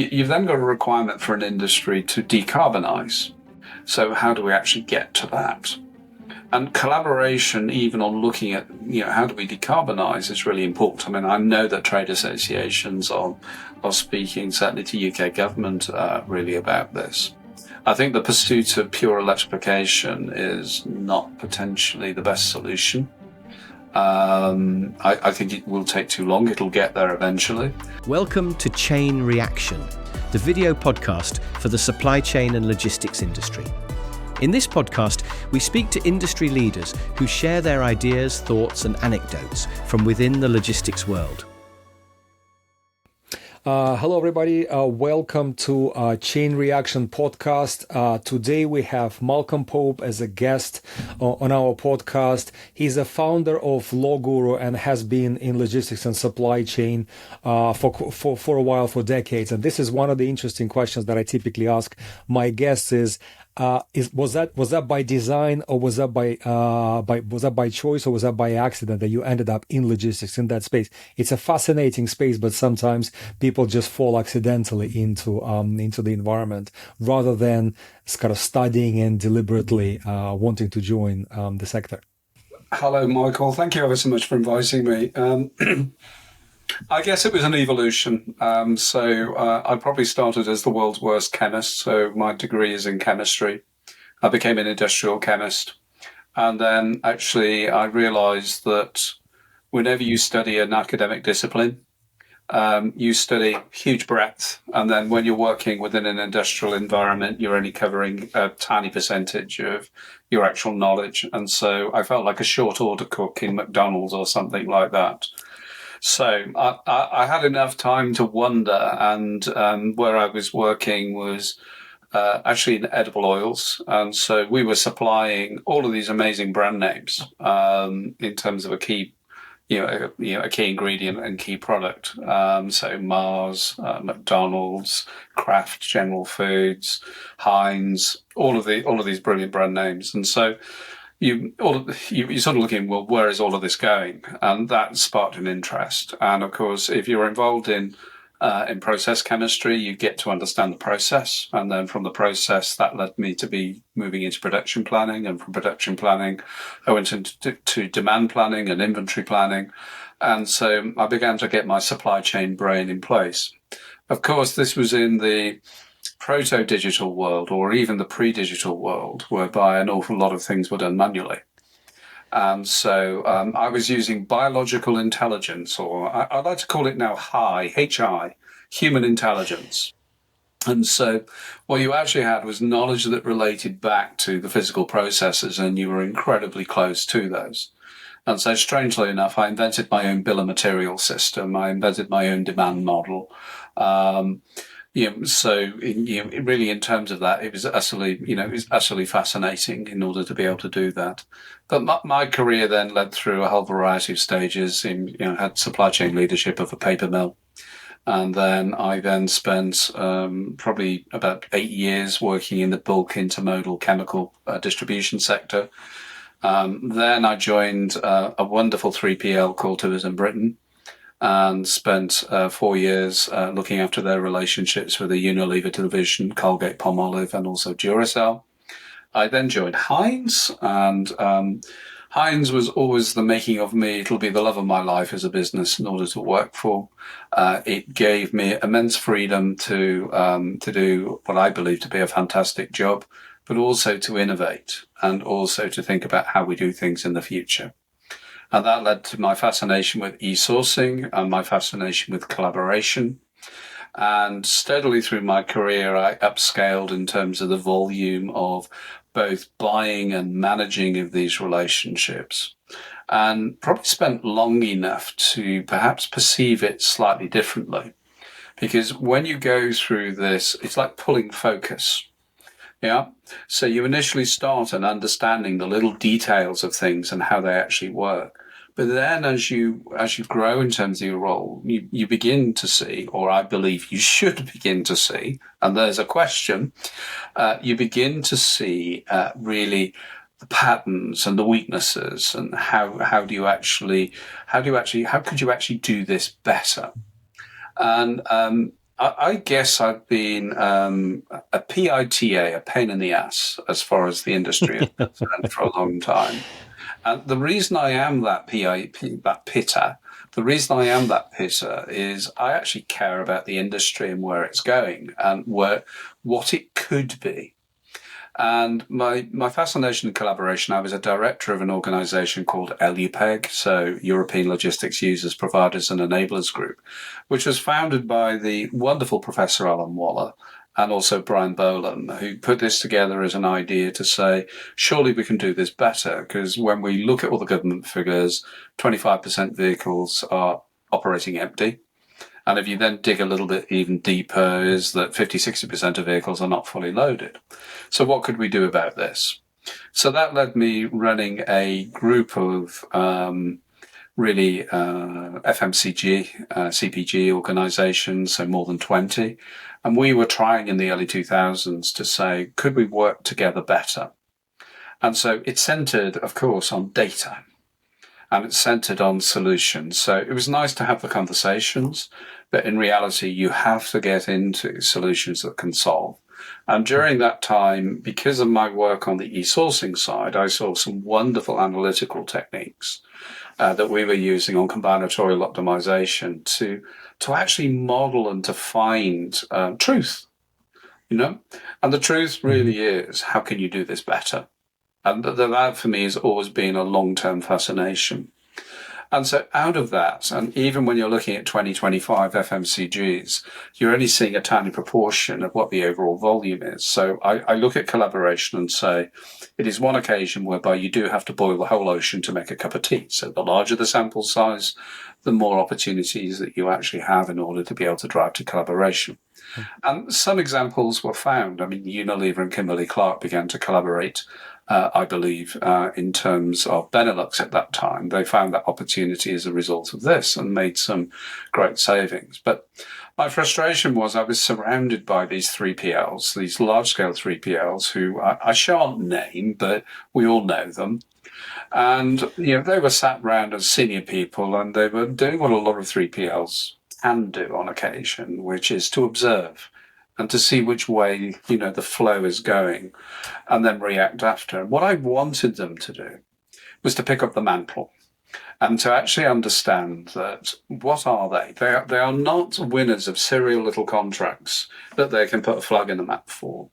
You've then got a requirement for an industry to decarbonize. So how do we actually get to that? And collaboration, even on looking at, how do we decarbonize, is really important. I mean, I know that trade associations are speaking, certainly to UK government, really about this. I think the pursuit of pure electrification is not potentially the best solution. I think it will take too long. It'll get there eventually. Welcome to Chain Reaction, the video podcast for the supply chain and logistics industry. In this podcast, we speak to industry leaders who share their ideas, thoughts, and anecdotes from within the logistics world. Hello, everybody. Welcome to Chain Reaction podcast. Today we have Malcolm Pope as a guest on our podcast. He's a founder of Loguro and has been in logistics and supply chain for a while, for decades. And this is one of the interesting questions that I typically ask my guests: was that by design, or was that by choice, or was that by accident that you ended up in logistics, in that space? It's a fascinating space, but sometimes people just fall accidentally into the environment rather than kind of studying and deliberately wanting to join the sector. Hello, Michael. Thank you ever so much for inviting me. I guess it was an evolution. I probably started as the world's worst chemist. So my degree is in chemistry. I became an industrial chemist. And then actually I realized that whenever you study an academic discipline, you study huge breadth. And then when you're working within an industrial environment, you're only covering a tiny percentage of your actual knowledge. And so I felt like a short order cook in McDonald's or something like that. So I had enough time to wonder, and where I was working was actually in edible oils. And so we were supplying all of these amazing brand names in terms of a key ingredient and key product. So Mars, McDonald's, Kraft, General Foods, Heinz, all of these brilliant brand names. And so you're sort of looking, well, where is all of this going? And that sparked an interest. And of course, if you're involved in process chemistry, you get to understand the process. And then from the process, that led me to be moving into production planning. And from production planning, I went into demand planning and inventory planning. And so I began to get my supply chain brain in place. Of course, this was in the proto-digital world, or even the pre-digital world, whereby an awful lot of things were done manually. And so I was using biological intelligence, or I like to call it now HI, human intelligence. And so what you actually had was knowledge that related back to the physical processes, and you were incredibly close to those. And so strangely enough, I invented my own bill of material system. I invented my own demand model. Really in terms of that, it was utterly fascinating in order to be able to do that. But my career then led through a whole variety of stages. Had supply chain leadership of a paper mill. And then I spent probably about 8 years working in the bulk intermodal chemical distribution sector. Then I joined a wonderful 3PL called Tourism Britain, and spent 4 years looking after their relationships with the Unilever division, Colgate Palmolive, and also Duracell. I then joined Heinz, and Heinz was always the making of me. It'll be the love of my life as a business in order to work for. It gave me immense freedom to do what I believe to be a fantastic job, but also to innovate and also to think about how we do things in the future. And that led to my fascination with e-sourcing and my fascination with collaboration. And steadily through my career, I upscaled in terms of the volume of both buying and managing of these relationships, and probably spent long enough to perhaps perceive it slightly differently. Because when you go through this, it's like pulling focus. Yeah. So you initially start on understanding the little details of things and how they actually work. But then as you grow in terms of your role, you begin to see, or I believe you should begin to see, and there's a question, you begin to see really the patterns and the weaknesses, and how could you actually do this better? And I guess I've been a PITA, a pain in the ass, as far as the industry is concerned, for a long time. And the reason I am that that pitter, the reason I am that pitter is I actually care about the industry and where it's going and what it could be. And my fascination and collaboration, I was a director of an organization called LUPEG, so European Logistics Users, Providers and Enablers Group, which was founded by the wonderful Professor Alan Waller and also Brian Bolam, who put this together as an idea to say, surely we can do this better, because when we look at all the government figures, 25% vehicles are operating empty. And if you then dig a little bit even deeper, is that 50-60% of vehicles are not fully loaded. So what could we do about this? So that led me running a group of really FMCG, CPG organizations, so more than 20. And we were trying in the early 2000s to say, could we work together better? And so it centered, of course, on data. And it's centered on solutions. So it was nice to have the conversations, but in reality, you have to get into solutions that can solve. And during that time, because of my work on the e-sourcing side, I saw some wonderful analytical techniques that we were using on combinatorial optimization to actually model and to find truth, And the truth really is, how can you do this better? And that for me has always been a long-term fascination. And so out of that, and even when you're looking at 2025 FMCGs, you're only seeing a tiny proportion of what the overall volume is. So I look at collaboration and say, it is one occasion whereby you do have to boil the whole ocean to make a cup of tea. So the larger the sample size, the more opportunities that you actually have in order to be able to drive to collaboration. And some examples were found. I mean, Unilever and Kimberly-Clark began to collaborate, I believe, in terms of Benelux at that time. They found that opportunity as a result of this and made some great savings. But my frustration was I was surrounded by these 3PLs, these large-scale 3PLs who I shan't name, but we all know them. And, they were sat around as senior people and they were doing what a lot of 3PLs can do on occasion, which is to observe and to see which way, the flow is going and then react after. And what I wanted them to do was to pick up the mantle and to actually understand that what are they? They are not winners of serial little contracts that they can put a flag in the map for.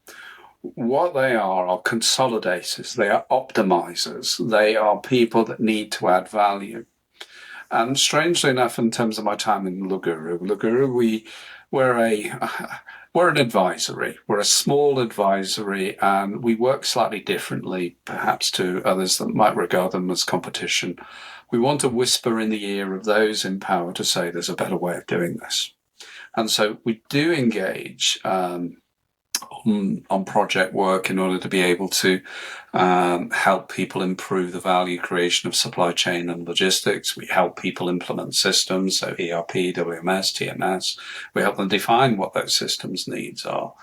What they are consolidators. They are optimizers. They are people that need to add value. And strangely enough, in terms of my time in Loguro, we're an advisory. We're a small advisory, and we work slightly differently, perhaps to others that might regard them as competition. We want to whisper in the ear of those in power to say there's a better way of doing this. And so we do engage on project work in order to be able to help people improve the value creation of supply chain and logistics. We help people implement systems, so ERP, WMS, TMS. We help them define what those systems needs are.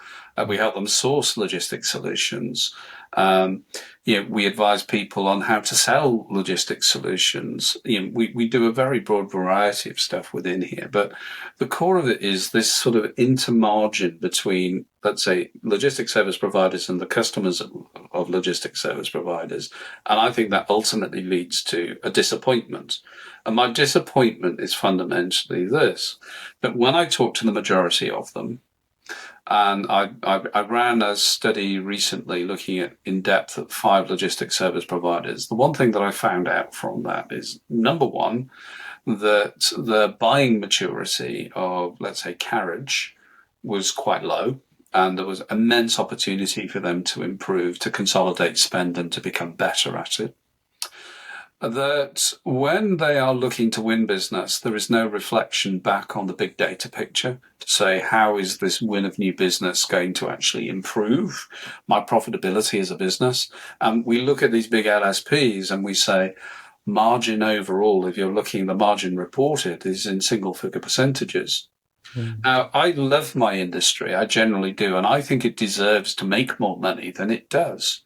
We help them source logistics solutions. We advise people on how to sell logistics solutions. We do a very broad variety of stuff within here, but the core of it is this sort of intermargin between, let's say, logistics service providers and the customers of logistics service providers. And I think that ultimately leads to a disappointment. And my disappointment is fundamentally this, that when I talk to the majority of them, and I ran a study recently looking at in depth at 5 logistics service providers. The one thing that I found out from that is, number one, that the buying maturity of, let's say, carriage was quite low. And there was immense opportunity for them to improve, to consolidate spend and to become better at it. That when they are looking to win business, there is no reflection back on the big data picture to say, how is this win of new business going to actually improve my profitability as a business? And we look at these big LSPs and we say, margin overall, if you're looking, the margin reported is in single figure percentages. Now, I love my industry, I generally do, and I think it deserves to make more money than it does.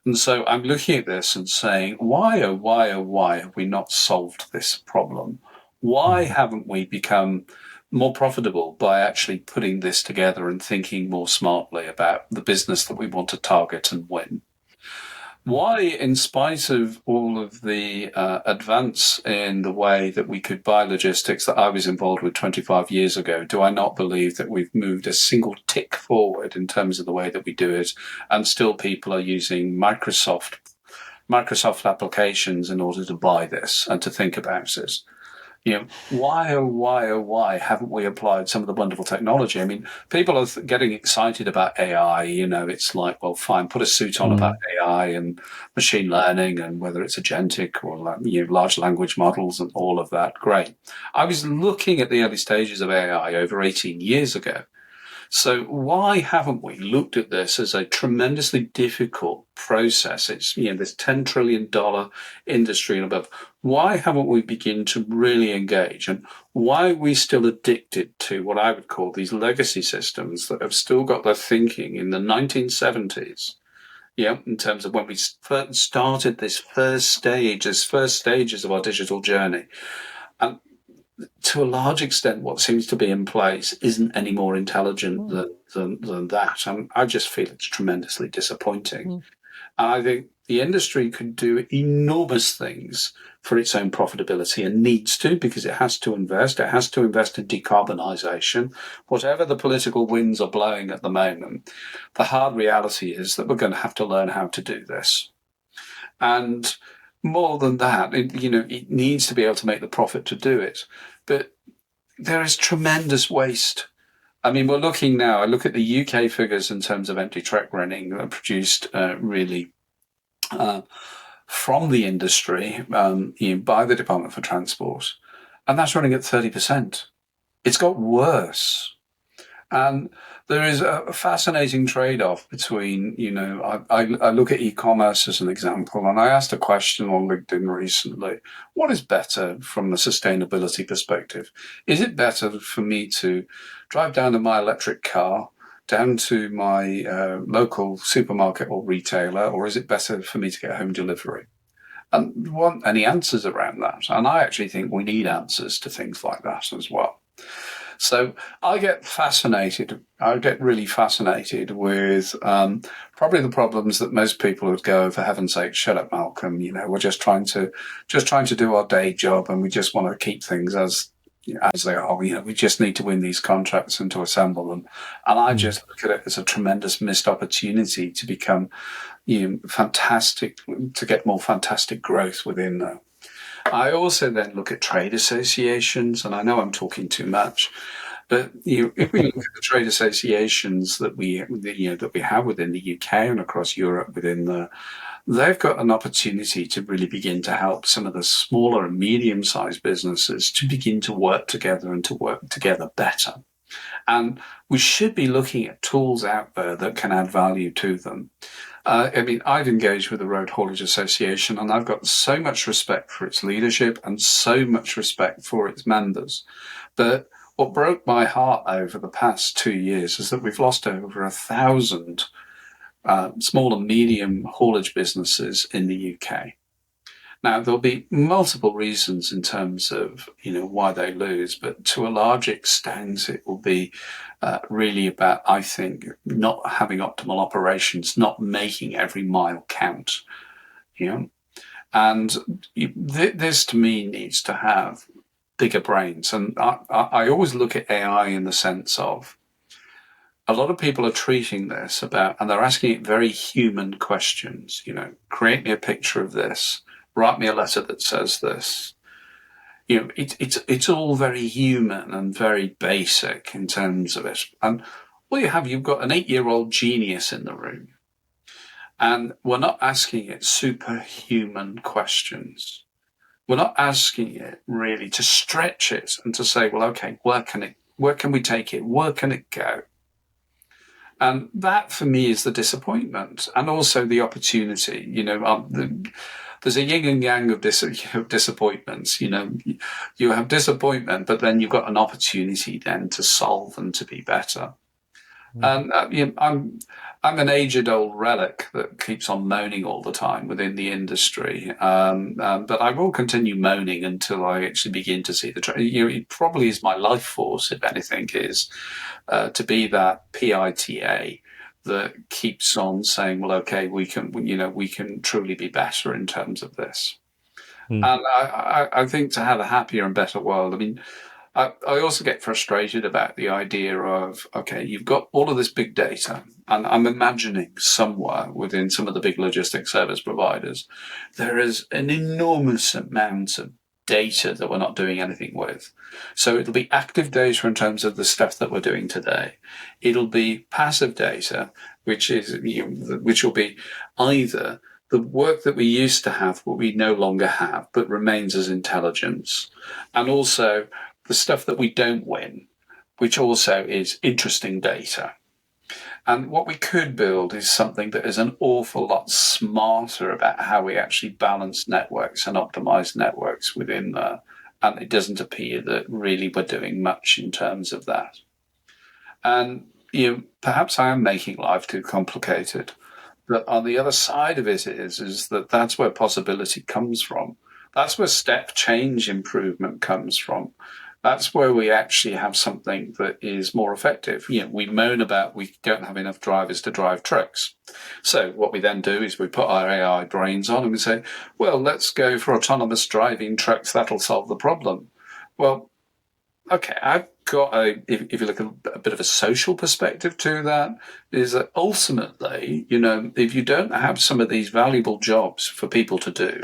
And so I'm looking at this and saying, why have we not solved this problem? Why haven't we become more profitable by actually putting this together and thinking more smartly about the business that we want to target and win. Why, in spite of all of the advance in the way that we could buy logistics that I was involved with 25 years ago, do I not believe that we've moved a single tick forward in terms of the way that we do it, and still people are using Microsoft applications in order to buy this and to think about it? Why haven't we applied some of the wonderful technology? I mean, people are getting excited about AI. It's like, well, fine, put a suit on about AI and machine learning and whether it's agentic or large language models and all of that. Great. I was looking at the early stages of AI over 18 years ago. So why haven't we looked at this as a tremendously difficult process? It's, this $10 trillion industry and above. Why haven't we begun to really engage? And why are we still addicted to what I would call these legacy systems that have still got their thinking in the 1970s? In terms of when we first started this first stages of our digital journey. And to a large extent, what seems to be in place isn't any more intelligent than that. I just feel it's tremendously disappointing. And I think the industry could do enormous things for its own profitability and needs to, because it has to invest. It has to invest in decarbonisation. Whatever the political winds are blowing at the moment, the hard reality is that we're going to have to learn how to do this. And more than that, it needs to be able to make the profit to do it. But there is tremendous waste. I mean, we're looking now, I look at the UK figures in terms of empty truck running produced really from the industry by the Department for Transport. And that's running at 30%. It's got worse. And there is a fascinating trade-off between, I look at e-commerce as an example, and I asked a question on LinkedIn recently. What is better from the sustainability perspective? Is it better for me to drive down in my electric car, down to my local supermarket or retailer, or is it better for me to get home delivery? And want any answers around that? And I actually think we need answers to things like that as well. So I get really fascinated with probably the problems that most people would go, for heaven's sake, shut up, Malcolm. We're just trying to do our day job, and we just want to keep things as they are. We just need to win these contracts and to assemble them. And I just look at it as a tremendous missed opportunity to become fantastic, to get more fantastic growth within there. I also then look at trade associations, and I know I'm talking too much, but if we look at the trade associations that we have within the UK and across Europe, they've got an opportunity to really begin to help some of the smaller and medium-sized businesses to begin to work together and to work together better. And we should be looking at tools out there that can add value to them. I've engaged with the Road Haulage Association, and I've got so much respect for its leadership and so much respect for its members. But what broke my heart over the past 2 years is that we've lost over 1,000 small and medium haulage businesses in the UK. Now, there'll be multiple reasons in terms of, why they lose, but to a large extent, it will be really about, I think, not having optimal operations, not making every mile count. And this, to me, needs to have bigger brains. And I always look at AI in the sense of, a lot of people are treating this and they're asking it very human questions. Create me a picture of this. Write me a letter that says this. It's all very human and very basic in terms of it. And you've got an 8-year-old genius in the room. And we're not asking it superhuman questions. We're not asking it really to stretch it and to say, well, okay, where can we take it? Where can it go? And that for me is the disappointment and also the opportunity. There's a yin and yang of disappointments. You have disappointment, but then you've got an opportunity then to solve and to be better. And I'm an aged old relic that keeps on moaning all the time within the industry. But I will continue moaning until I actually begin to see it probably is my life force, if anything, is to be that PITA that keeps on saying, well, okay, we can truly be better in terms of this. And I think to have a happier and better world, I mean, I also get frustrated about the idea of, okay, you've got all of this big data, and I'm imagining somewhere within some of the big logistics service providers, there is an enormous amount of data that we're not doing anything with. So it'll be active data in terms of the stuff that we're doing today. It'll be passive data, which will be either the work that we used to have, but we no longer have, but remains as intelligence, and also the stuff that we don't win, which also is interesting data. And what we could build is something that is an awful lot smarter about how we actually balance networks and optimize networks within there. And it doesn't appear that really we're doing much in terms of that. And perhaps I am making life too complicated. But on the other side of it is that that's where possibility comes from. That's where step change improvement comes from. That's where we actually have something that is more effective. We moan about we don't have enough drivers to drive trucks. So what we then do is we put our AI brains on and we say, well, let's go for autonomous driving trucks. That'll solve the problem. Well, okay, I've got if you look at a bit of a social perspective to that, is that ultimately, if you don't have some of these valuable jobs for people to do,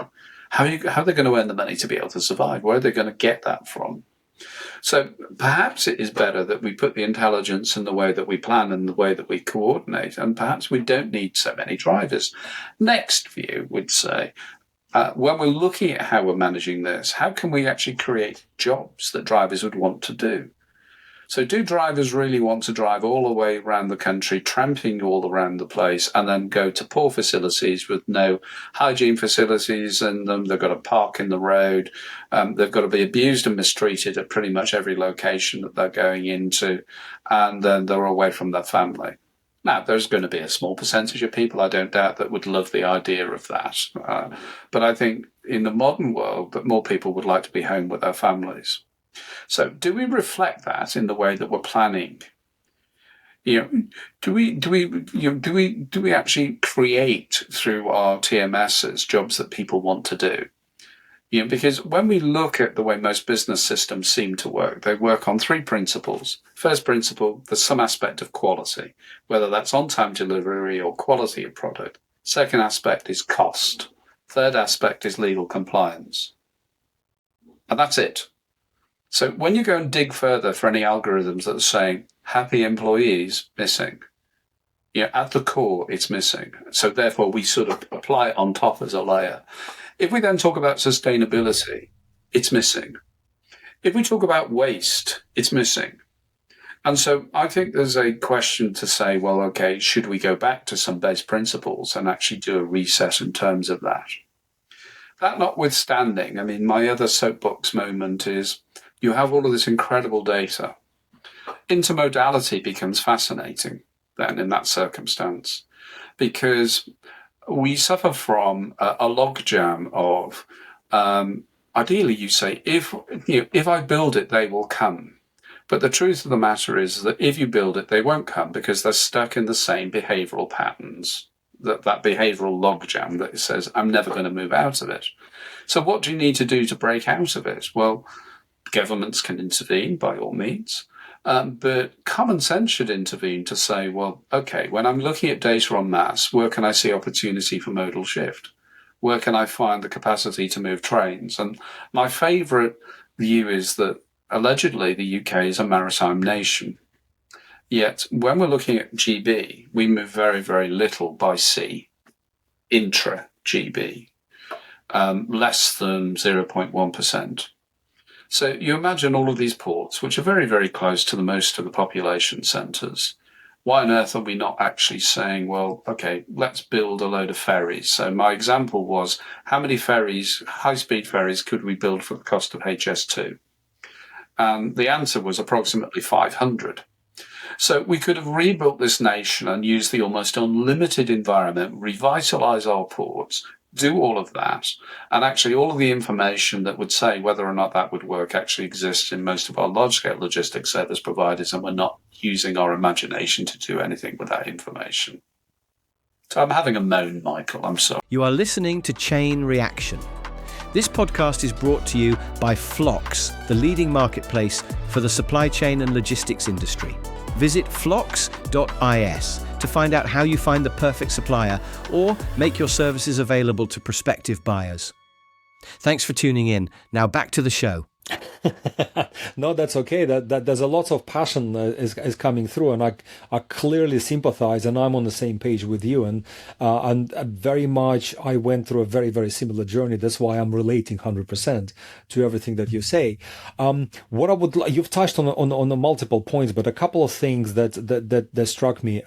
how are they going to earn the money to be able to survive? Where are they going to get that from? So perhaps it is better that we put the intelligence in the way that we plan and the way that we coordinate, and perhaps we don't need so many drivers. Next view would say, when we're looking at how we're managing this, how can we actually create jobs that drivers would want to do? So do drivers really want to drive all the way around the country, tramping all around the place, and then go to poor facilities with no hygiene facilities in them? They've got to park in the road. They've got to be abused and mistreated at pretty much every location that they're going into, and then they're away from their family. Now, there's going to be a small percentage of people, I don't doubt, that would love the idea of that. But I think in the modern world that more people would like to be home with their families. So do we reflect that in the way that we're planning? Do we actually create through our TMSs jobs that people want to do? Because when we look at the way most business systems seem to work, they work on three principles. First principle, there's some aspect of quality, whether that's on-time delivery or quality of product. Second aspect is cost. Third aspect is legal compliance. And that's it. So when you go and dig further for any algorithms that are saying happy employees, missing. At the core, it's missing. So therefore, we sort of apply it on top as a layer. If we then talk about sustainability, it's missing. If we talk about waste, it's missing. And so I think there's a question to say, well, okay, should we go back to some base principles and actually do a reset in terms of that? That notwithstanding, I mean, my other soapbox moment is you have all of this incredible data. Intermodality becomes fascinating then in that circumstance, because we suffer from a logjam of, ideally you say, if I build it, they will come. But the truth of the matter is that if you build it, they won't come because they're stuck in the same behavioral patterns, that behavioral logjam that says, I'm never going to move out of it. So what do you need to do to break out of it? Well, governments can intervene by all means, but common sense should intervene to say, well, okay, when I'm looking at data en masse, where can I see opportunity for modal shift? Where can I find the capacity to move trains? And my favourite view is that allegedly the UK is a maritime nation. Yet when we're looking at GB, we move very, very little by sea, intra-GB, less than 0.1%. So you imagine all of these ports, which are very, very close to most of the population centres. Why on earth are we not actually saying, well, okay, let's build a load of ferries? So my example was, how many ferries, high-speed ferries, could we build for the cost of HS2? And the answer was approximately 500. So we could have rebuilt this nation and used the almost unlimited environment, revitalize our ports, do all of that. And actually all of the information that would say whether or not that would work actually exists in most of our large-scale logistics service providers, and we're not using our imagination to do anything with that information. So I'm having a moan, Michael, I'm sorry. You are listening to Chain Reaction. This podcast is brought to you by Phlox, the leading marketplace for the supply chain and logistics industry. Visit phlox.is to find out how you find the perfect supplier or make your services available to prospective buyers. Thanks for tuning in. Now back to the show. No, that's okay. That there's a lot of passion is coming through, and I clearly sympathize, and I'm on the same page with you, and very much I went through a very, very similar journey. That's why I'm relating 100% to everything that you say. What I would you've touched on the multiple points, but a couple of things that struck me,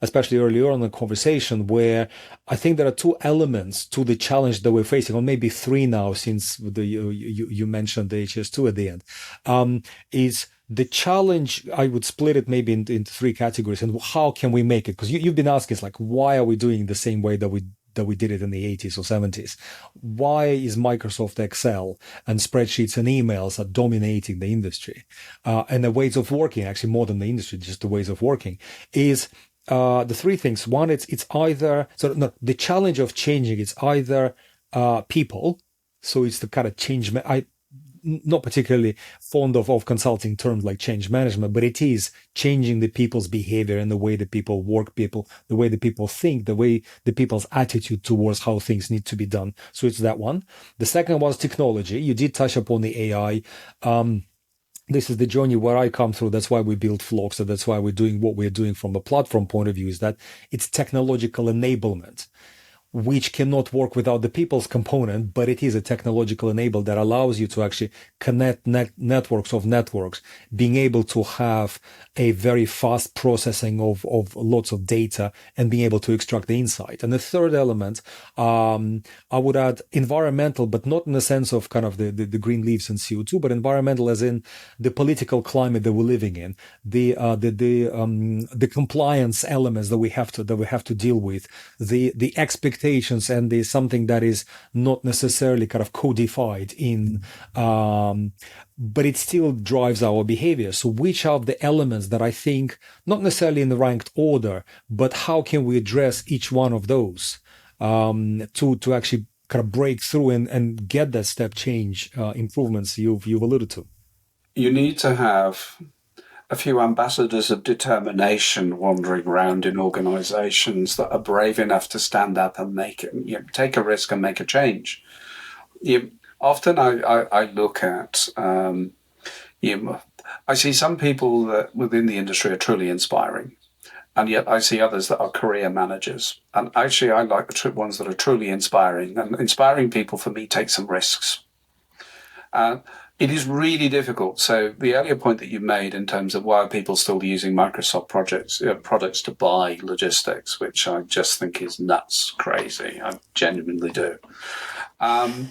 especially earlier on in the conversation, where I think there are two elements to the challenge that we're facing, or maybe three now, since you mentioned the HS2 at the end, is the challenge. I would split it maybe into three categories, and how can we make it? Because you've been asking, it's like, why are we doing the same way that we did it in the 80s or 70s? Why is Microsoft Excel and spreadsheets and emails are dominating the industry? And the ways of working, actually more than the industry, just the ways of working, is the three things. One, it's either, the challenge of changing, it's either people. So it's the kind of change, not particularly fond of consulting terms like change management, but it is changing the people's behavior and the way that people work, the way that people think, the way the people's attitude towards how things need to be done. So it's that one. The second was technology. You did touch upon the AI. This is the journey where I come through. That's why we built Phlox. And that's why we're doing what we're doing from a platform point of view, is that it's technological enablement, which cannot work without the people's component, but it is a technological enabler that allows you to actually connect networks of networks, being able to have a very fast processing of lots of data and being able to extract the insight. And the third element, I would add environmental, but not in the sense of kind of the green leaves and CO2, but environmental as in the political climate that we're living in, the compliance elements that we have to deal with, the expectations, and there's something that is not necessarily kind of codified in, but it still drives our behavior. So which are the elements that I think, not necessarily in the ranked order, but how can we address each one of those to actually kind of break through and get that step change improvements you've alluded to? You need to have a few ambassadors of determination wandering around in organizations that are brave enough to stand up and take a risk and make a change. Often I look at, I see some people that within the industry are truly inspiring, and yet I see others that are career managers. And actually I like the ones that are truly inspiring, and inspiring people for me take some risks. It is really difficult. So the earlier point that you made in terms of why are people still using Microsoft products to buy logistics, which I just think is nuts, crazy. I genuinely do. I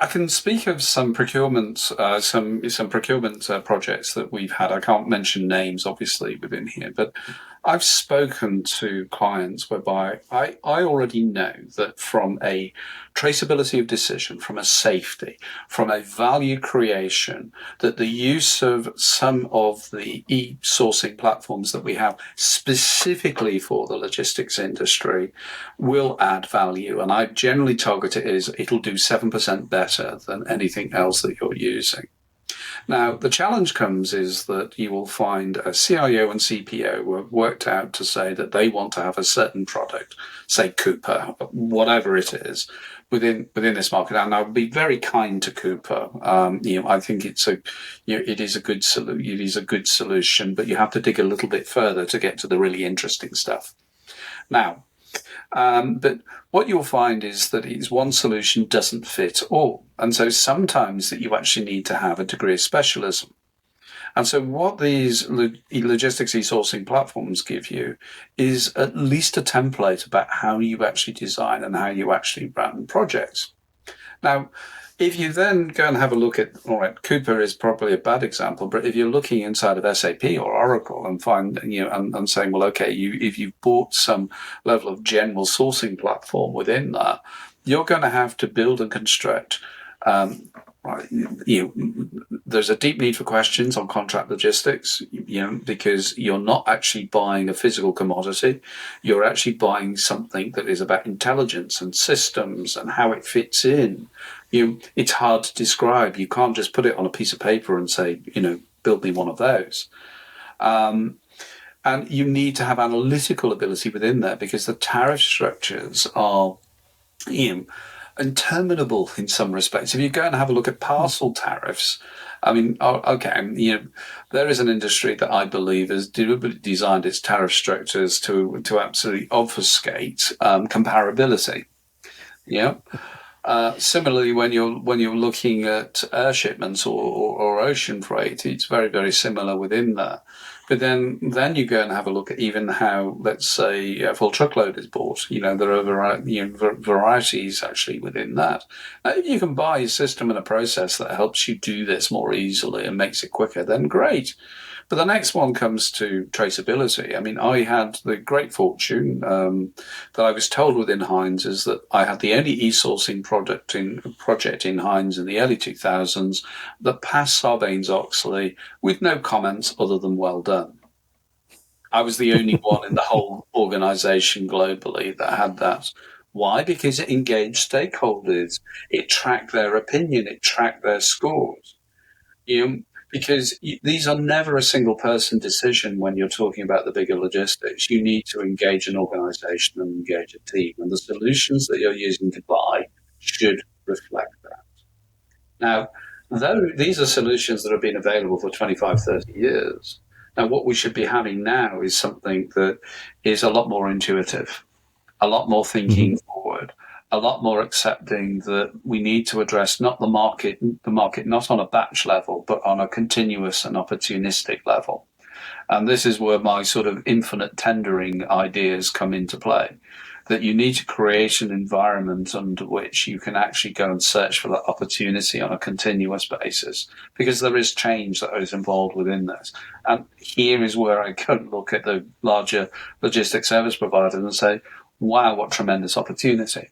can speak of some procurement, some procurement projects that we've had. I can't mention names, obviously, within here, but I've spoken to clients whereby I already know that from a traceability of decision, from a safety, from a value creation, that the use of some of the e-sourcing platforms that we have specifically for the logistics industry will add value. And I generally target it as it'll do 7% better than anything else that you're using. Now, the challenge comes is that you will find a CIO and CPO who have worked out to say that they want to have a certain product, say Cooper, whatever it is, within this market. And I would be very kind to Cooper. I think it is a good solution, but you have to dig a little bit further to get to the really interesting stuff. Now, but what you'll find is that one solution doesn't fit all. And so sometimes that you actually need to have a degree of specialism. And so what these logistics e-sourcing platforms give you is at least a template about how you actually design and how you actually run projects. Now, if you then go and have a look at, all right, Cooper is probably a bad example, but if you're looking inside of SAP or Oracle and find, and saying, well, okay, if you've bought some level of general sourcing platform within that, you're going to have to build and construct. There's a deep need for questions on contract logistics, because you're not actually buying a physical commodity. You're actually buying something that is about intelligence and systems and how it fits in. It's hard to describe. You can't just put it on a piece of paper and say, build me one of those. And you need to have analytical ability within there, because the tariff structures are, interminable in some respects. If you go and have a look at parcel tariffs, I mean, there is an industry that I believe has deliberately designed its tariff structures to absolutely obfuscate comparability. Similarly, when you're looking at air shipments or ocean freight, it's very, very similar within that. But then you go and have a look at even how, let's say, a full truckload is bought. There are varieties actually within that. Now, if you can buy a system and a process that helps you do this more easily and makes it quicker, then great. But the next one comes to traceability. I mean, I had the great fortune that I was told within Heinz is that I had the only e-sourcing project in Heinz in the early 2000s that passed Sarbanes-Oxley with no comments other than well done. I was the only one in the whole organization globally that had that. Why? Because it engaged stakeholders. It tracked their opinion. It tracked their scores. Because these are never a single person decision when you're talking about the bigger logistics. You need to engage an organization and engage a team, and the solutions that you're using to buy should reflect that. Now, though these are solutions that have been available for 25, 30 years, now what we should be having now is something that is a lot more intuitive, a lot more thinking forward, a lot more accepting that we need to address not the market not on a batch level, but on a continuous and opportunistic level. And this is where my sort of infinite tendering ideas come into play, that you need to create an environment under which you can actually go and search for that opportunity on a continuous basis, because there is change that is involved within this. And here is where I could look at the larger logistics service providers and say, wow, what tremendous opportunity.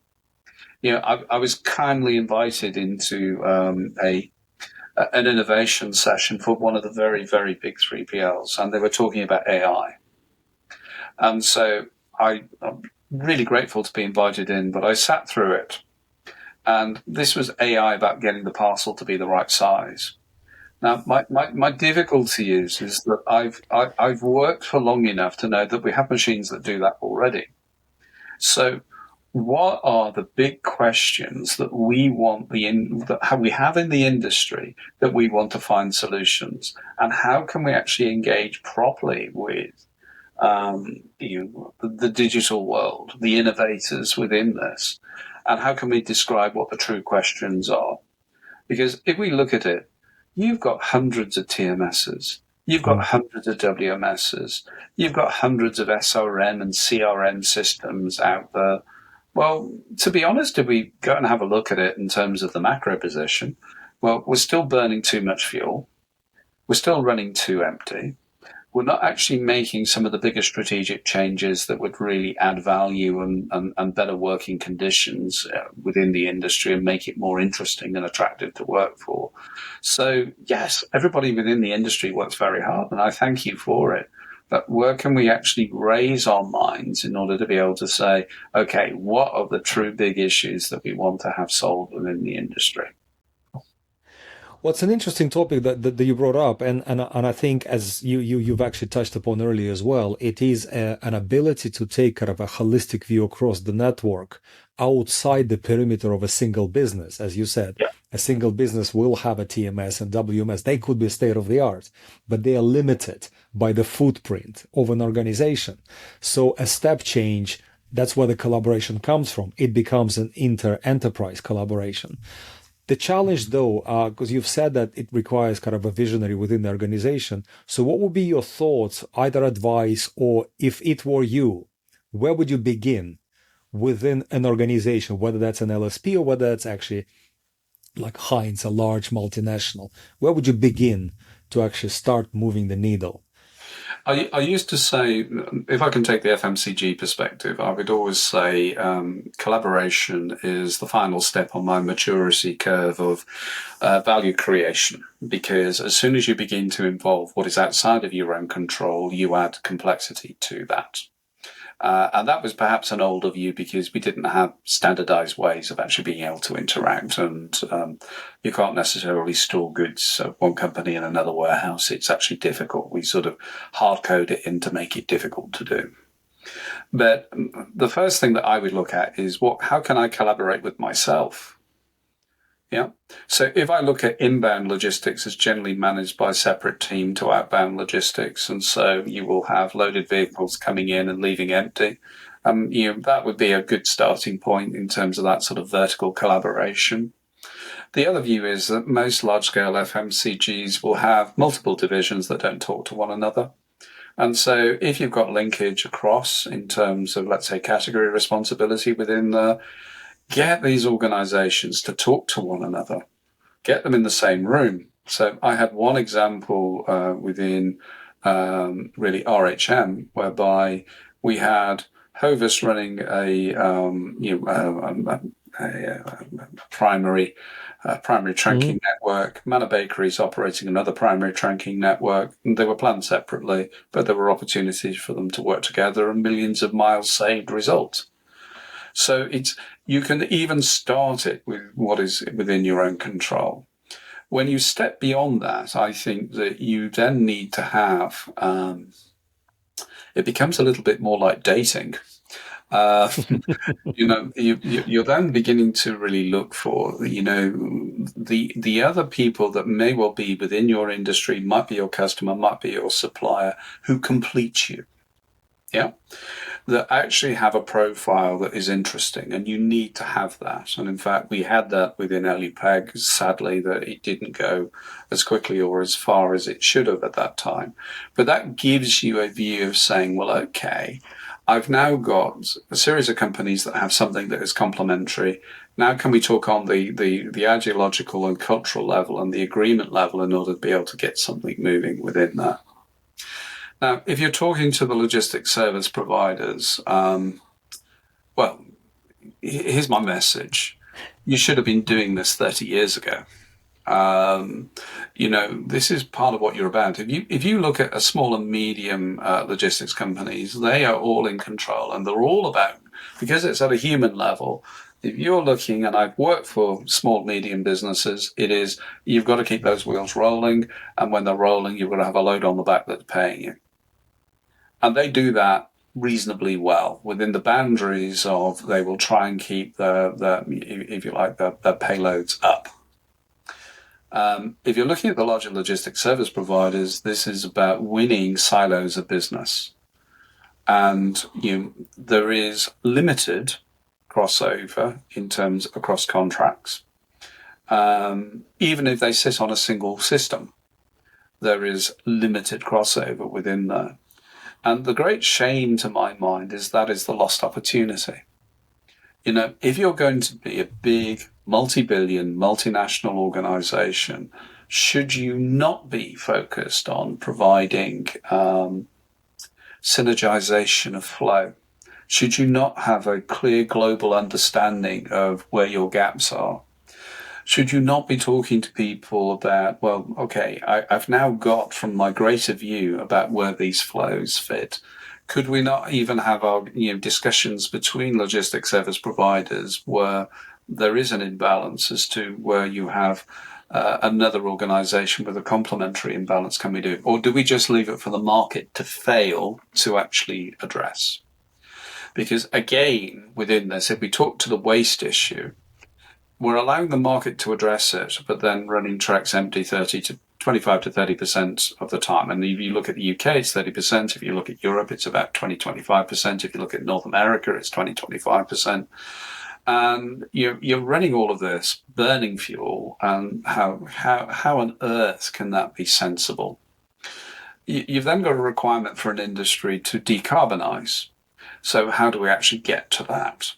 I was kindly invited into an innovation session for one of the very, very big 3PLs, and they were talking about AI. And so I'm really grateful to be invited in, but I sat through it. And this was AI about getting the parcel to be the right size. Now, my difficulty is that I've worked for long enough to know that we have machines that do that already. So what are the big questions that we want that we have in the industry that we want to find solutions, and how can we actually engage properly with the digital world, the innovators within this, and how can we describe what the true questions are? Because if we look at it, you've got hundreds of TMSs. You've got hundreds of WMSs. You've got hundreds of SRM and CRM systems out there. Well, to be honest, if we go and have a look at it in terms of the macro position, well, we're still burning too much fuel. We're still running too empty. We're not actually making some of the bigger strategic changes that would really add value and better working conditions within the industry and make it more interesting and attractive to work for. So, yes, everybody within the industry works very hard, and I thank you for it. But where can we actually raise our minds in order to be able to say, okay, what are the true big issues that we want to have solved within the industry? Well, it's an interesting topic that you brought up, and I think, as you've actually touched upon earlier as well, it is an ability to take kind of a holistic view across the network outside the perimeter of a single business. As you said, a single business will have a TMS and WMS. They could be state of the art, but they are limited by the footprint of an organization. So a step change, that's where the collaboration comes from. It becomes an inter-enterprise collaboration. The challenge, though, because you've said that it requires kind of a visionary within the organization. So what would be your thoughts, either advice, or if it were you, where would you begin within an organization, whether that's an LSP or whether that's actually like Heinz, a large multinational? Where would you begin to actually start moving the needle? I used to say, if I can take the FMCG perspective, I would always say collaboration is the final step on my maturity curve of value creation. Because as soon as you begin to involve what is outside of your own control, you add complexity to that. And that was perhaps an older view because we didn't have standardized ways of actually being able to interact. And you can't necessarily store goods of one company in another warehouse. It's actually difficult. We sort of hard code it in to make it difficult to do. But the first thing that I would look at is how can I collaborate with myself? Yeah. So if I look at inbound logistics, it's generally managed by a separate team to outbound logistics. And so you will have loaded vehicles coming in and leaving empty. That would be a good starting point in terms of that sort of vertical collaboration. The other view is that most large-scale FMCGs will have multiple divisions that don't talk to one another. And so if you've got linkage across in terms of, let's say, category responsibility within the get these organizations to talk to one another, get them in the same room. So I had one example within really RHM whereby we had Hovis running a primary trunking network, Manor Bakeries operating another primary trunking network. And they were planned separately, but there were opportunities for them to work together and millions of miles saved result. So you can even start it with what is within your own control. When you step beyond that, I think that you then need to have, it becomes a little bit more like dating. You're then beginning to really look for, the other people that may well be within your industry, might be your customer, might be your supplier, who complete you. Yeah. That actually have a profile that is interesting, and you need to have that. And in fact, we had that within LUPEG, sadly, that it didn't go as quickly or as far as it should have at that time. But that gives you a view of saying, well, okay, I've now got a series of companies that have something that is complementary. Now can we talk on the ideological and cultural level and the agreement level in order to be able to get something moving within that? Now, if you're talking to the logistics service providers, well, here's my message. You should have been doing this 30 years ago. This is part of what you're about. If you look at a small and medium logistics companies, they are all in control, and they're all about, because it's at a human level. If you're looking, and I've worked for small, medium businesses, it is, you've got to keep those wheels rolling, and when they're rolling, you've got to have a load on the back that's paying you. And they do that reasonably well within the boundaries of, they will try and keep the payloads up. If you're looking at the larger logistics service providers, this is about winning silos of business. And there is limited crossover in terms across contracts. Even if they sit on a single system, there is limited crossover within there. And the great shame to my mind is that is the lost opportunity. If you're going to be a big, multi-billion, multinational organization, should you not be focused on providing synergization of flow? Should you not have a clear global understanding of where your gaps are? Should you not be talking to people about, well, okay, I've now got from my greater view about where these flows fit? Could we not even have our discussions between logistics service providers where there is an imbalance as to where you have another organization with a complementary imbalance? Can we do it? Or do we just leave it for the market to fail to actually address? Because again, within this, if we talk to the waste issue, we're allowing the market to address it, but then running trucks empty 25 to 30% of the time. And if you look at the UK, it's 30%. If you look at Europe, it's about 25%. If you look at North America, it's 25%. And you're running all of this, burning fuel, and how on earth can that be sensible? You've then got a requirement for an industry to decarbonize. So how do we actually get to that?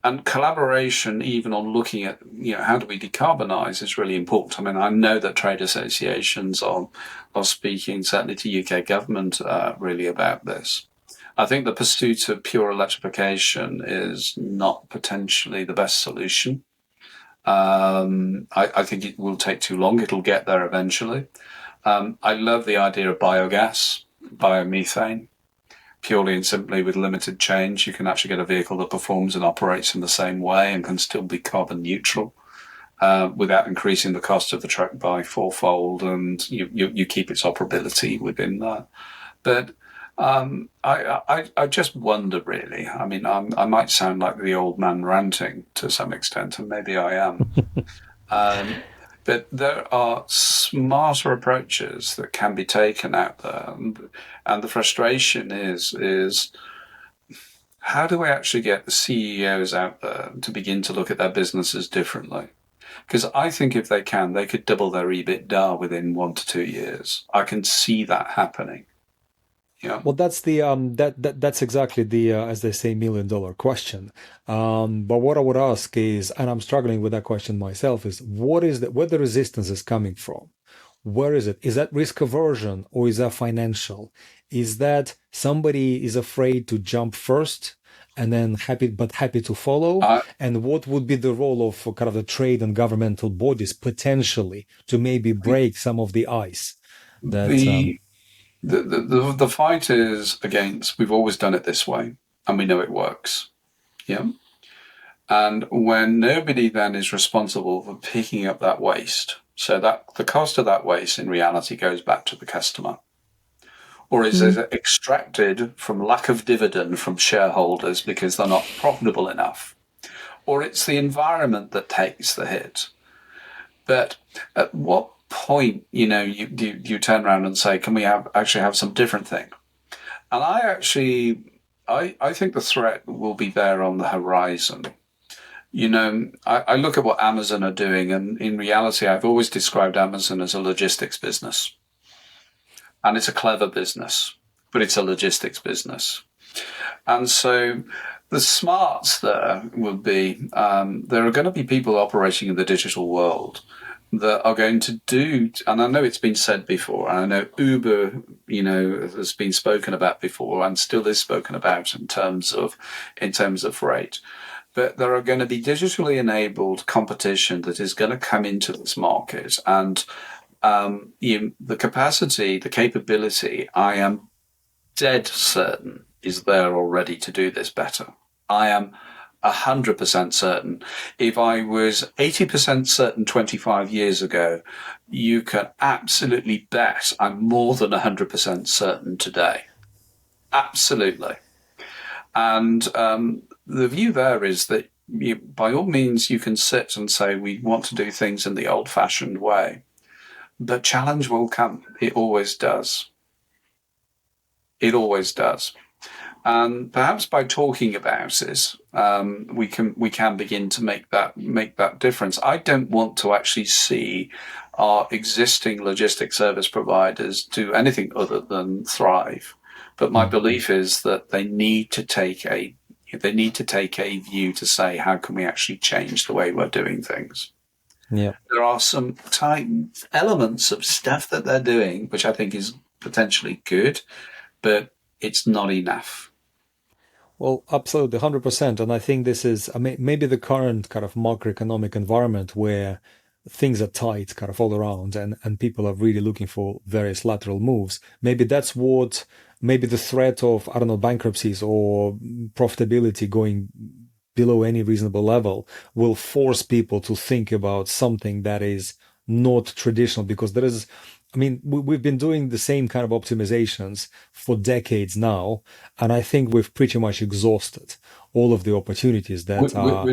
And collaboration, even on looking at, how do we decarbonize, is really important. I mean, I know that trade associations are speaking, certainly to UK government, really about this. I think the pursuit of pure electrification is not potentially the best solution. I think it will take too long. It'll get there eventually. I love the idea of biogas, biomethane. Purely and simply, with limited change, you can actually get a vehicle that performs and operates in the same way and can still be carbon neutral without increasing the cost of the truck by fourfold, and you keep its operability within that. But I just wonder, really. I mean, I might sound like the old man ranting to some extent, and maybe I am. But there are smarter approaches that can be taken out there, and the frustration is how do we actually get the CEOs out there to begin to look at their businesses differently? Because I think if they can, they could double their EBITDA within 1 to 2 years. I can see that happening. Yeah. Well, that's the that's exactly the as they say, $1 million question. But what I would ask is, and I'm struggling with that question myself, is where the resistance is coming from? Where is it? Is that risk aversion or is that financial? Is that somebody is afraid to jump first and then happy to follow? And what would be the role of kind of the trade and governmental bodies potentially to maybe break some of the ice? The fight is against, we've always done it this way and we know it works. Yeah. And when nobody then is responsible for picking up that waste, so that the cost of that waste in reality goes back to the customer, or is it extracted from lack of dividend from shareholders because they're not profitable enough, or it's the environment that takes the hit. But at what point, you turn around and say, can we actually have some different thing? And I think the threat will be there on the horizon. I look at what Amazon are doing, and in reality, I've always described Amazon as a logistics business. And it's a clever business, but it's a logistics business. And so the smarts there would be, there are going to be people operating in the digital world that are going to do, and I know it's been said before, and I know Uber, has been spoken about before and still is spoken about in terms of rate. But there are going to be digitally enabled competition that is going to come into this market, and the capacity, the capability, I am dead certain is there already to do this better. I am 100% certain. If I was 80% certain 25 years ago, you can absolutely bet I'm more than 100% certain today. Absolutely. And the view there is that by all means, you can sit and say, we want to do things in the old-fashioned way. But challenge will come. It always does. It always does. And perhaps by talking about it, we can begin to make that difference. I don't want to actually see our existing logistics service providers do anything other than thrive. But my belief is that they need to take a view to say, how can we actually change the way we're doing things? Yeah. There are some elements of stuff that they're doing, which I think is potentially good, but it's not enough. Well, absolutely, 100%. And I think this is maybe the current kind of macroeconomic environment where things are tight kind of all around and people are really looking for various lateral moves. Maybe that's maybe the threat of, I don't know, bankruptcies or profitability going below any reasonable level will force people to think about something that is not traditional, because we've been doing the same kind of optimizations for decades now, and I think we've pretty much exhausted all of the opportunities that are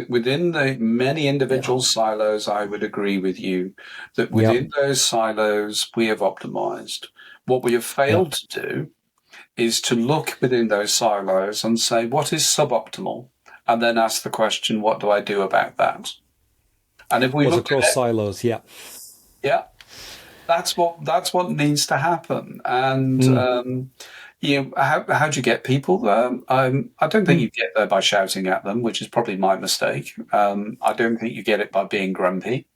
within the many individual silos. I would agree with you that within those silos we have optimized. What we have failed to do is to look within those silos and say, what is suboptimal? And then ask the question, what do I do about that? And if we look across silos, that's what needs to happen. And How do you get people there? I don't think Mm. you get there by shouting at them, which is probably my mistake. I don't think you get it by being grumpy.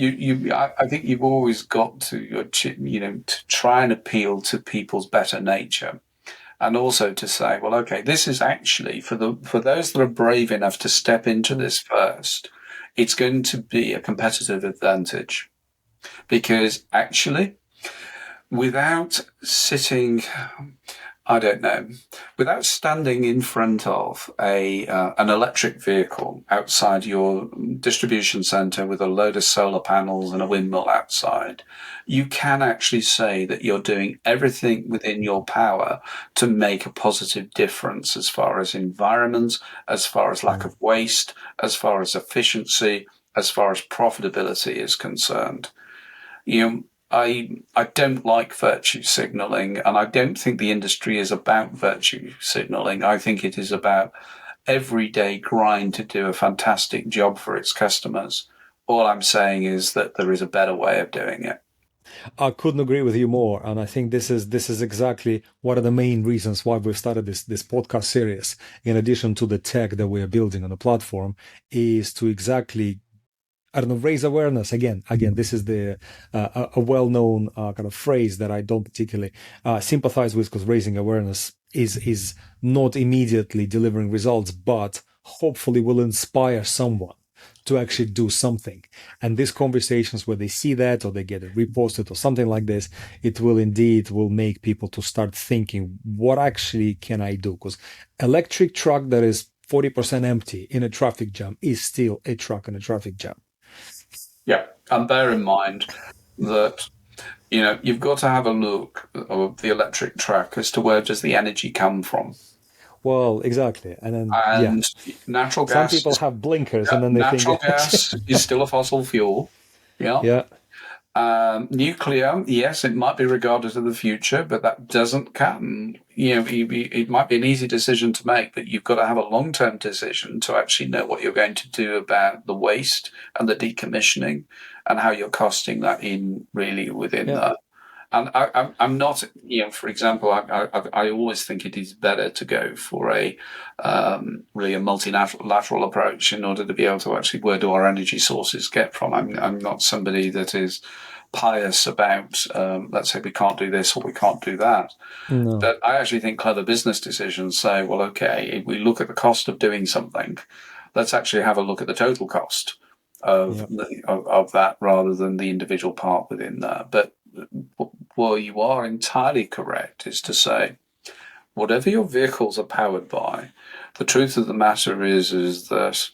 I think you've always got to try and appeal to people's better nature, and also to say, well, okay, this is actually for those that are brave enough to step into this first. It's going to be a competitive advantage because actually, without sitting, I don't know, without standing in front of a an electric vehicle outside your distribution center with a load of solar panels and a windmill outside, you can actually say that you're doing everything within your power to make a positive difference as far as environment, as far as lack of waste, as far as efficiency, as far as profitability is concerned. You know, I don't like virtue signaling, and I don't think the industry is about virtue signaling. I think it is about everyday grind to do a fantastic job for its customers. All I'm saying is that there is a better way of doing it. I couldn't agree with you more, and I think this is exactly one of the main reasons why we've started this podcast series. In addition to the tech that we are building on the platform, is to exactly, I don't know, raise awareness. Again, this is a well-known kind of phrase that I don't particularly sympathize with, because raising awareness is not immediately delivering results, but hopefully will inspire someone to actually do something. And these conversations where they see that, or they get it reposted or something like this, it will make people to start thinking, what actually can I do? Because electric truck that is 40% empty in a traffic jam is still a truck in a traffic jam. Yeah, and bear in mind that you've got to have a look of the electric track as to where does the energy come from. Well, exactly. And then, yeah, And natural some gas people is have blinkers and then they think, natural gas is still a fossil fuel. Yeah. yeah, Nuclear, yes, it might be regarded as the future, but that doesn't count. It might be an easy decision to make, but you've got to have a long-term decision to actually know what you're going to do about the waste and the decommissioning and how you're costing that in really within yeah, that. And I'm not, for example, I always think it is better to go for really a multilateral approach in order to be able to actually, where do our energy sources get from? I'm not somebody that is pious about, let's say we can't do this or we can't do that. no, But I actually think clever business decisions say, well, okay, if we look at the cost of doing something, let's actually have a look at the total cost yeah, of that rather than the individual part within that. But well, you are entirely correct, is to say, whatever your vehicles are powered by, the truth of the matter is that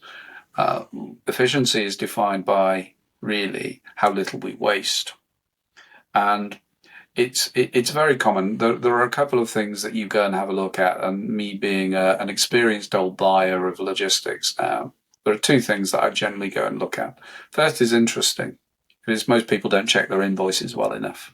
efficiency is defined by really how little we waste. And it's very common. There are a couple of things that you go and have a look at, and me being an experienced old buyer of logistics now, there are two things that I generally go and look at. First is interesting, because most people don't check their invoices well enough.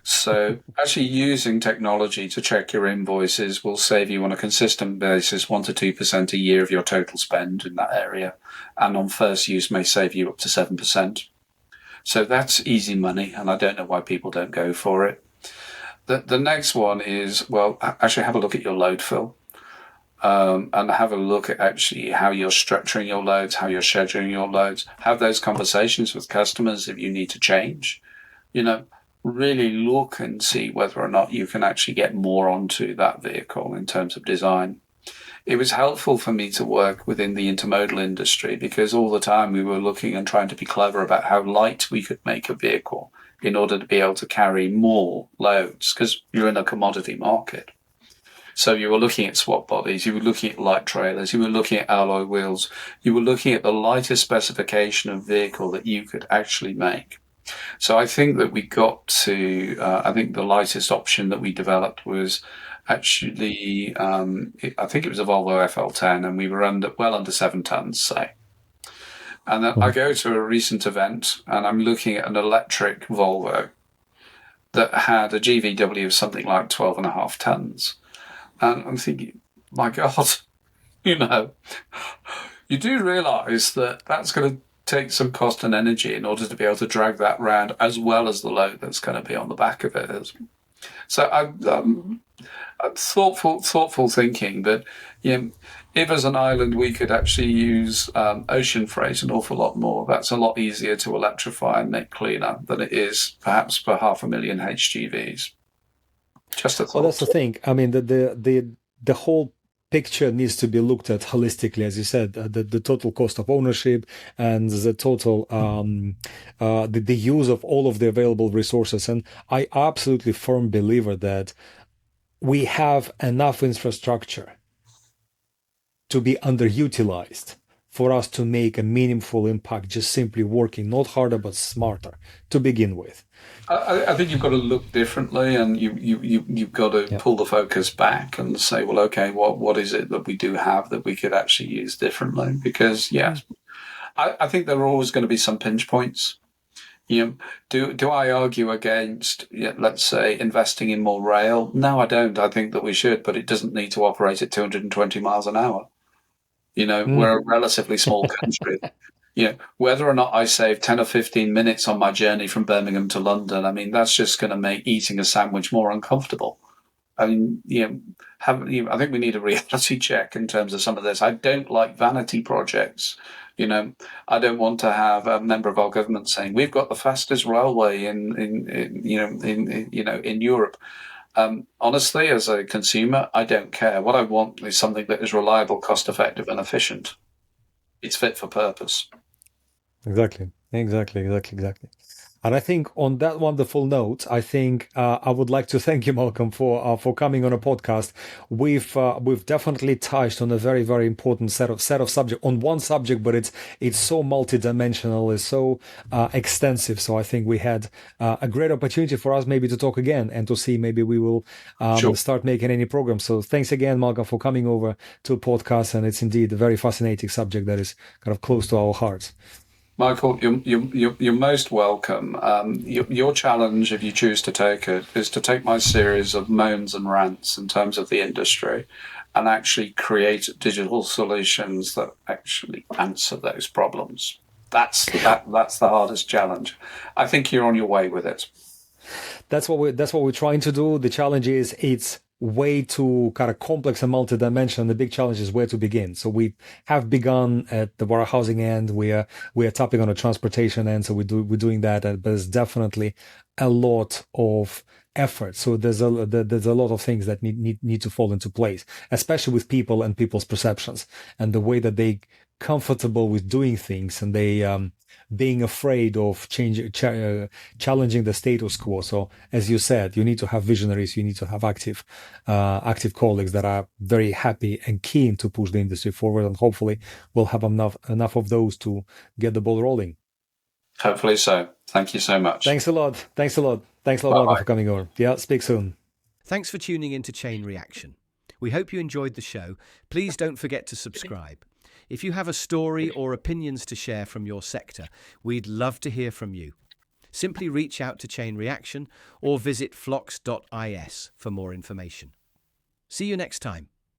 So actually using technology to check your invoices will save you on a consistent basis 1 to 2% a year of your total spend in that area, and on first use may save you up to 7%. So that's easy money, and I don't know why people don't go for it. The next one is, well, actually have a look at your load fill. And have a look at actually how you're structuring your loads, how you're scheduling your loads, have those conversations with customers if you need to change. Really look and see whether or not you can actually get more onto that vehicle in terms of design. It was helpful for me to work within the intermodal industry because all the time we were looking and trying to be clever about how light we could make a vehicle in order to be able to carry more loads, because you're in a commodity market. So you were looking at swap bodies, you were looking at light trailers, you were looking at alloy wheels, you were looking at the lightest specification of vehicle that you could actually make. So I think that we got to, I think the lightest option that we developed was actually, I think it was a Volvo FL10, and we were well under 7 tons, say. And then I go to a recent event and I'm looking at an electric Volvo that had a GVW of something like 12.5 tons. And I'm thinking, my God, you do realise that that's going to take some cost and energy in order to be able to drag that round, as well as the load that's going to be on the back of it. So thoughtful thinking that, if as an island we could actually use ocean freight an awful lot more, that's a lot easier to electrify and make cleaner than it is perhaps for 500,000 HGVs. Just a Well, that's thought. the thing. I mean, the whole picture needs to be looked at holistically, as you said, the total cost of ownership and the total the use of all of the available resources. And I absolutely firm believer that we have enough infrastructure to be underutilized for us to make a meaningful impact, just simply working not harder but smarter to begin with. I think you've got to look differently, and you've got to Yeah. pull the focus back and say, well, okay, what is it that we do have that we could actually use differently? Because yes, I think there are always going to be some pinch points. Do I argue against, let's say, investing in more rail? No, I don't. I think that we should, but it doesn't need to operate at 220 miles an hour. Mm. We're a relatively small country. Whether or not I save 10 or 15 minutes on my journey from Birmingham to London, I mean, that's just going to make eating a sandwich more uncomfortable. I mean, I think we need a reality check in terms of some of this. I don't like vanity projects. I don't want to have a member of our government saying we've got the fastest railway in Europe. Honestly, as a consumer, I don't care. What I want is something that is reliable, cost effective, and efficient. It's fit for purpose. Exactly. And I think on that wonderful note, I think I would like to thank you, Malcolm, for coming on a podcast. We've definitely touched on a very important set of subject on one subject, but it's so multidimensional, it's so extensive. So I think we had a great opportunity for us maybe to talk again and to see maybe we will Sure. start making any programs. So thanks again, Malcolm, for coming over to a podcast, and it's indeed a very fascinating subject that is kind of close to our hearts. Michael, you're most welcome. Your challenge, if you choose to take it, is to take my series of moans and rants in terms of the industry and actually create digital solutions that actually answer those problems. That's the hardest challenge. I think you're on your way with it. That's what we're trying to do. The challenge is it's way too kind of complex and multi-dimensional. The big challenge is where to begin. So we have begun at the warehousing end. We are tapping on the transportation end. So we're doing that. But there's definitely a lot of effort. So there's a lot of things that need to fall into place, especially with people and people's perceptions and the way that they comfortable with doing things, and they being afraid of challenging the status quo. So, as you said, you need to have visionaries, you need to have active colleagues that are very happy and keen to push the industry forward, and hopefully, we'll have enough of those to get the ball rolling. Hopefully so. Thank you so much. Thanks a lot, Malcolm, for coming over. Yeah, speak soon. Thanks for tuning into Chain Reaction. We hope you enjoyed the show. Please don't forget to subscribe. If you have a story or opinions to share from your sector, we'd love to hear from you. Simply reach out to Chain Reaction or visit flox.is for more information. See you next time.